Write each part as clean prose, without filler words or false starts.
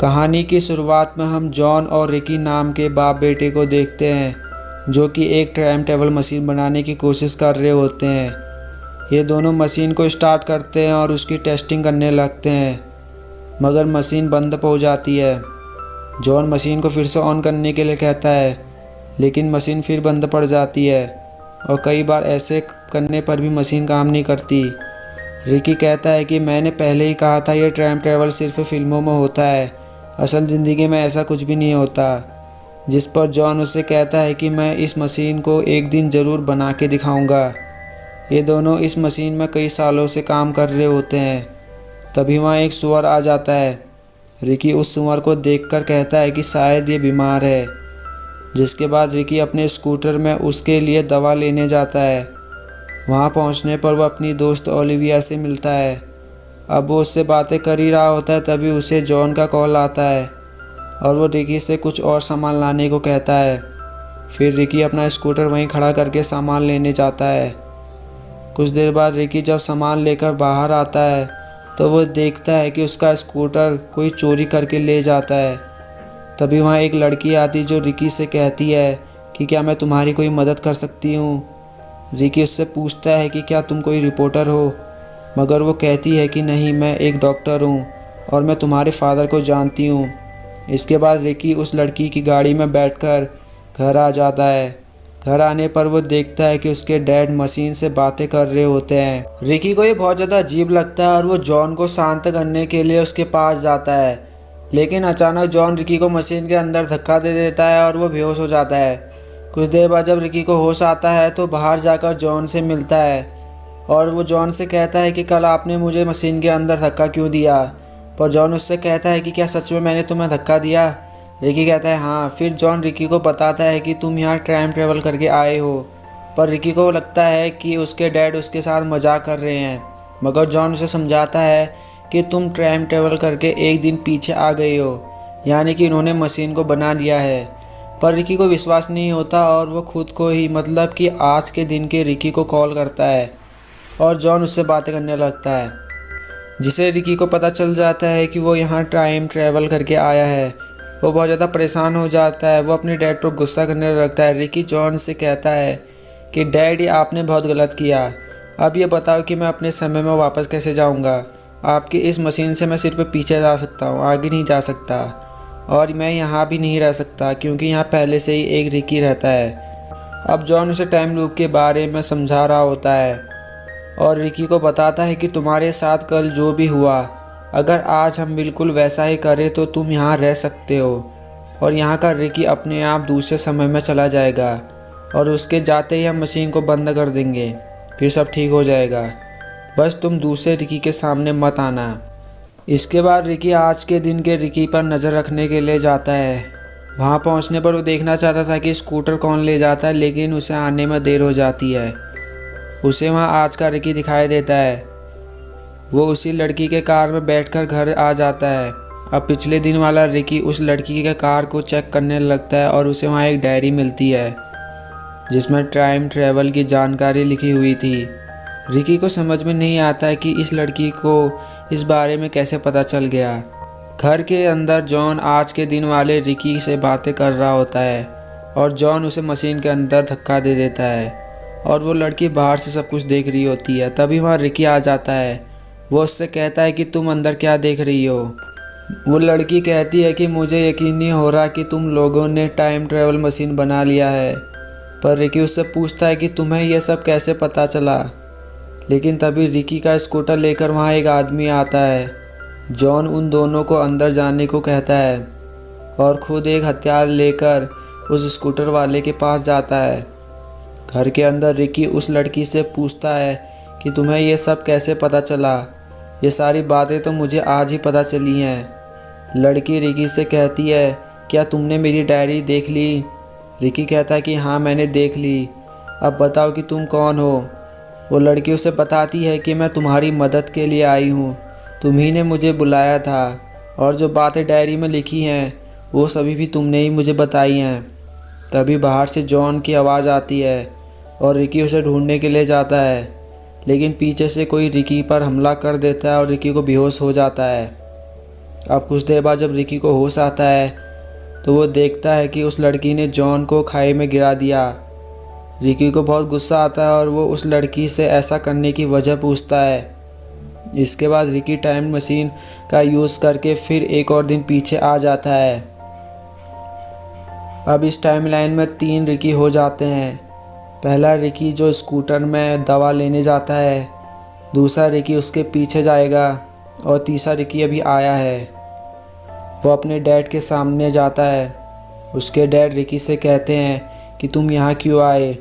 कहानी की शुरुआत में हम जॉन और रिकी नाम के बाप बेटे को देखते हैं जो कि एक टाइम ट्रैवल मशीन बनाने की कोशिश कर रहे होते हैं। ये दोनों मशीन को स्टार्ट करते हैं और उसकी टेस्टिंग करने लगते हैं, मगर मशीन बंद हो जाती है। जॉन मशीन को फिर से ऑन करने के लिए कहता है, लेकिन मशीन फिर बंद पड़ जाती है और कई बार ऐसे करने पर भी मशीन काम नहीं करती। रिकी कहता है कि मैंने पहले ही कहा था, यह टाइम ट्रैवल सिर्फ फिल्मों में होता है, असल ज़िंदगी में ऐसा कुछ भी नहीं होता। जिस पर जॉन उससे कहता है कि मैं इस मशीन को एक दिन ज़रूर बना के दिखाऊंगा। ये दोनों इस मशीन में कई सालों से काम कर रहे होते हैं। तभी वहाँ एक सूअर आ जाता है। रिकी उस सूअर को देखकर कहता है कि शायद ये बीमार है, जिसके बाद रिकी अपने स्कूटर में उसके लिए दवा लेने जाता है। वहाँ पहुँचने पर वह अपनी दोस्त ओलिविया से मिलता है। अब वो उससे बातें कर ही रहा होता है, तभी उसे जॉन का कॉल आता है और वो रिकी से कुछ और सामान लाने को कहता है। फिर रिकी अपना स्कूटर वहीं खड़ा करके सामान लेने जाता है। कुछ देर बाद रिकी जब सामान लेकर बाहर आता है तो वो देखता है कि उसका स्कूटर कोई चोरी करके ले जाता है। तभी वहाँ एक लड़की आती जो रिकी से कहती है कि क्या मैं तुम्हारी कोई मदद कर सकती हूँ। रिकी उससे पूछता है कि क्या तुम कोई रिपोर्टर हो, मगर वो कहती है कि नहीं, मैं एक डॉक्टर हूँ और मैं तुम्हारे फादर को जानती हूँ। इसके बाद रिकी उस लड़की की गाड़ी में बैठकर घर आ जाता है। घर आने पर वो देखता है कि उसके डैड मशीन से बातें कर रहे होते हैं। रिकी को ये बहुत ज़्यादा अजीब लगता है और वो जॉन को शांत करने के लिए उसके पास जाता है, लेकिन अचानक जॉन रिकी को मशीन के अंदर धक्का दे देता है और वो बेहोश हो जाता है। कुछ देर बाद जब रिकी को होश आता है तो बाहर जाकर जॉन से मिलता है और वो जॉन से कहता है कि कल आपने मुझे मशीन के अंदर धक्का क्यों दिया। पर जॉन उससे कहता है कि क्या सच में मैंने तुम्हें धक्का दिया। रिकी कहता है हाँ। फिर जॉन रिकी को बताता है कि तुम यहाँ टाइम ट्रैवल करके आए हो। पर रिकी को लगता है कि उसके डैड उसके साथ मजाक कर रहे हैं, मगर जॉन उसे समझाता है कि तुम टाइम ट्रैवल करके एक दिन पीछे आ गए हो, यानी कि उन्होंने मशीन को बना लिया है। पर रिकी को विश्वास नहीं होता और वो खुद को ही, मतलब कि आज के दिन के रिकी को कॉल करता है और जॉन उससे बातें करने लगता है, जिसे रिकी को पता चल जाता है कि वो यहाँ टाइम ट्रैवल करके आया है। वो बहुत ज़्यादा परेशान हो जाता है। वो अपने डैड पर गुस्सा करने लगता है। रिकी जॉन से कहता है कि डैड, ये आपने बहुत गलत किया। अब ये बताओ कि मैं अपने समय में वापस कैसे जाऊँगा। आपकी इस मशीन से मैं सिर्फ पीछे जा सकता हूँ, आगे नहीं जा सकता। और मैं यहाँ भी नहीं रह सकता क्योंकि यहाँ पहले से ही एक रिकी रहता है। अब जॉन उसे टाइम लूप के बारे में समझा रहा होता है और रिकी को बताता है कि तुम्हारे साथ कल जो भी हुआ, अगर आज हम बिल्कुल वैसा ही करें तो तुम यहाँ रह सकते हो और यहाँ का रिकी अपने आप दूसरे समय में चला जाएगा और उसके जाते ही हम मशीन को बंद कर देंगे, फिर सब ठीक हो जाएगा। बस तुम दूसरे रिकी के सामने मत आना। इसके बाद रिकी आज के दिन के रिकी पर नज़र रखने के लिए जाता है। वहाँ पहुँचने पर वो देखना चाहता था कि स्कूटर कौन ले जाता है, लेकिन उसे आने में देर हो जाती है। उसे वहाँ आज का रिकी दिखाई देता है। वो उसी लड़की के कार में बैठकर घर आ जाता है। अब पिछले दिन वाला रिकी उस लड़की के कार को चेक करने लगता है और उसे वहाँ एक डायरी मिलती है जिसमें टाइम ट्रैवल की जानकारी लिखी हुई थी। रिकी को समझ में नहीं आता है कि इस लड़की को इस बारे में कैसे पता चल गया। घर के अंदर जॉन आज के दिन वाले रिकी से बातें कर रहा होता है और जॉन उसे मशीन के अंदर धक्का दे देता है और वो लड़की बाहर से सब कुछ देख रही होती है। तभी वहाँ रिकी आ जाता है। वो उससे कहता है कि तुम अंदर क्या देख रही हो। वो लड़की कहती है कि मुझे यकीन नहीं हो रहा कि तुम लोगों ने टाइम ट्रैवल मशीन बना लिया है। पर रिकी उससे पूछता है कि तुम्हें यह सब कैसे पता चला। लेकिन तभी रिकी का स्कूटर लेकर वहाँ एक आदमी आता है। जॉन उन दोनों को अंदर जाने को कहता है और खुद एक हथियार लेकर उस स्कूटर वाले के पास जाता है। घर के अंदर रिकी उस लड़की से पूछता है कि तुम्हें ये सब कैसे पता चला। ये सारी बातें तो मुझे आज ही पता चली हैं। लड़की रिकी से कहती है, क्या तुमने मेरी डायरी देख ली। रिकी कहता है कि हाँ, मैंने देख ली। अब बताओ कि तुम कौन हो। वो लड़की उसे बताती है कि मैं तुम्हारी मदद के लिए आई हूँ, तुम्ही ने मुझे बुलाया था और जो बातें डायरी में लिखी हैं वो सभी भी तुमने ही मुझे बताई हैं। तभी बाहर से जॉन की आवाज़ आती है और रिकी उसे ढूंढने के लिए जाता है, लेकिन पीछे से कोई रिकी पर हमला कर देता है और रिकी को बेहोश हो जाता है। अब कुछ देर बाद जब रिकी को होश आता है तो वो देखता है कि उस लड़की ने जॉन को खाई में गिरा दिया। रिकी को बहुत गुस्सा आता है और वो उस लड़की से ऐसा करने की वजह पूछता है। इसके बाद रिकी टाइम मशीन का यूज़ करके फिर एक और दिन पीछे आ जाता है। अब इस टाइमलाइन में 3 रिकी हो जाते हैं। पहला रिकी जो स्कूटर में दवा लेने जाता है, दूसरा रिकी उसके पीछे जाएगा और तीसरा रिकी अभी आया है। वो अपने डैड के सामने जाता है। उसके डैड रिकी से कहते हैं कि तुम यहाँ क्यों आए।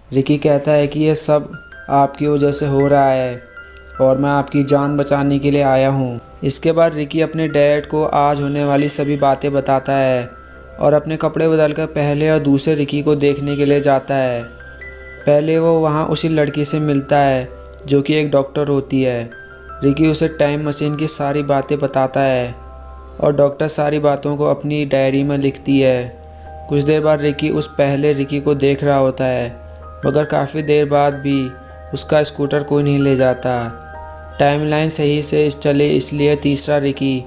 रिकी कहता है कि ये सब आपकी वजह से हो रहा है और मैं आपकी जान बचाने के लिए आया हूँ। इसके बाद रिकी अपने डैड को आज होने वाली सभी बातें बताता है और अपने कपड़े बदलकर पहले और दूसरे रिकी को देखने के लिए जाता है। पहले वो वहाँ उसी लड़की से मिलता है जो कि एक डॉक्टर होती है। रिकी उसे टाइम मशीन की सारी बातें बताता है और डॉक्टर सारी बातों को अपनी डायरी में लिखती है। कुछ देर बाद रिकी उस पहले रिकी को देख रहा होता है, मगर काफ़ी देर बाद भी उसका स्कूटर कोई नहीं ले जाता। टाइमलाइन सही से चले इसलिए तीसरा रिकी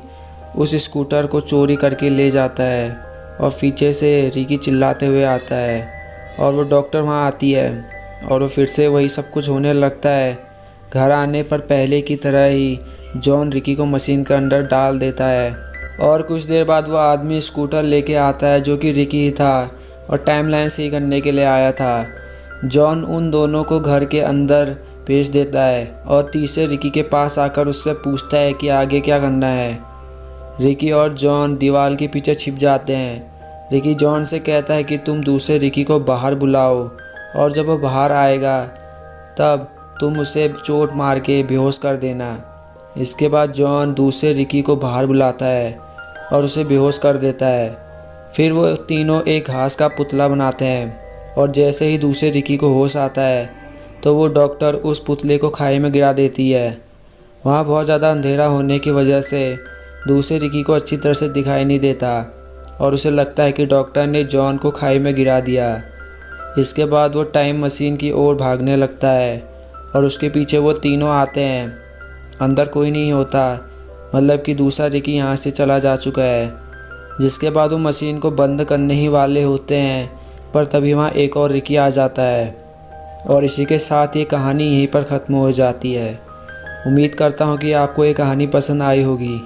उस स्कूटर को चोरी करके ले जाता है और पीछे से रिकी चिल्लाते हुए आता है और वो डॉक्टर वहाँ आती है और वो फिर से वही सब कुछ होने लगता है। घर आने पर पहले की तरह ही जॉन रिकी को मशीन के अंदर डाल देता है और कुछ देर बाद वो आदमी स्कूटर लेके आता है जो कि रिकी ही था और टाइमलाइन सही करने के लिए आया था। जॉन उन दोनों को घर के अंदर भेज देता है और तीसरे रिकी के पास आकर उससे पूछता है कि आगे क्या करना है। रिकी और जॉन दीवार के पीछे छिप जाते हैं। रिकी जॉन से कहता है कि तुम दूसरे रिकी को बाहर बुलाओ और जब वो बाहर आएगा तब तुम उसे चोट मार के बेहोश कर देना। इसके बाद जॉन दूसरे रिकी को बाहर बुलाता है और उसे बेहोश कर देता है। फिर वो तीनों एक घास का पुतला बनाते हैं और जैसे ही दूसरे रिकी को होश आता है तो वो डॉक्टर उस पुतले को खाई में गिरा देती है। वहाँ बहुत ज़्यादा अंधेरा होने की वजह से दूसरे रिकी को अच्छी तरह से दिखाई नहीं देता और उसे लगता है कि डॉक्टर ने जॉन को खाई में गिरा दिया। इसके बाद वो टाइम मशीन की ओर भागने लगता है और उसके पीछे वो तीनों आते हैं। अंदर कोई नहीं होता, मतलब कि दूसरा रिकी यहाँ से चला जा चुका है। जिसके बाद वो मशीन को बंद करने ही वाले होते हैं, पर तभी वहाँ एक और रिकी आ जाता है और इसी के साथ ये कहानी यहीं पर ख़त्म हो जाती है। उम्मीद करता हूँ कि आपको ये कहानी पसंद आई होगी।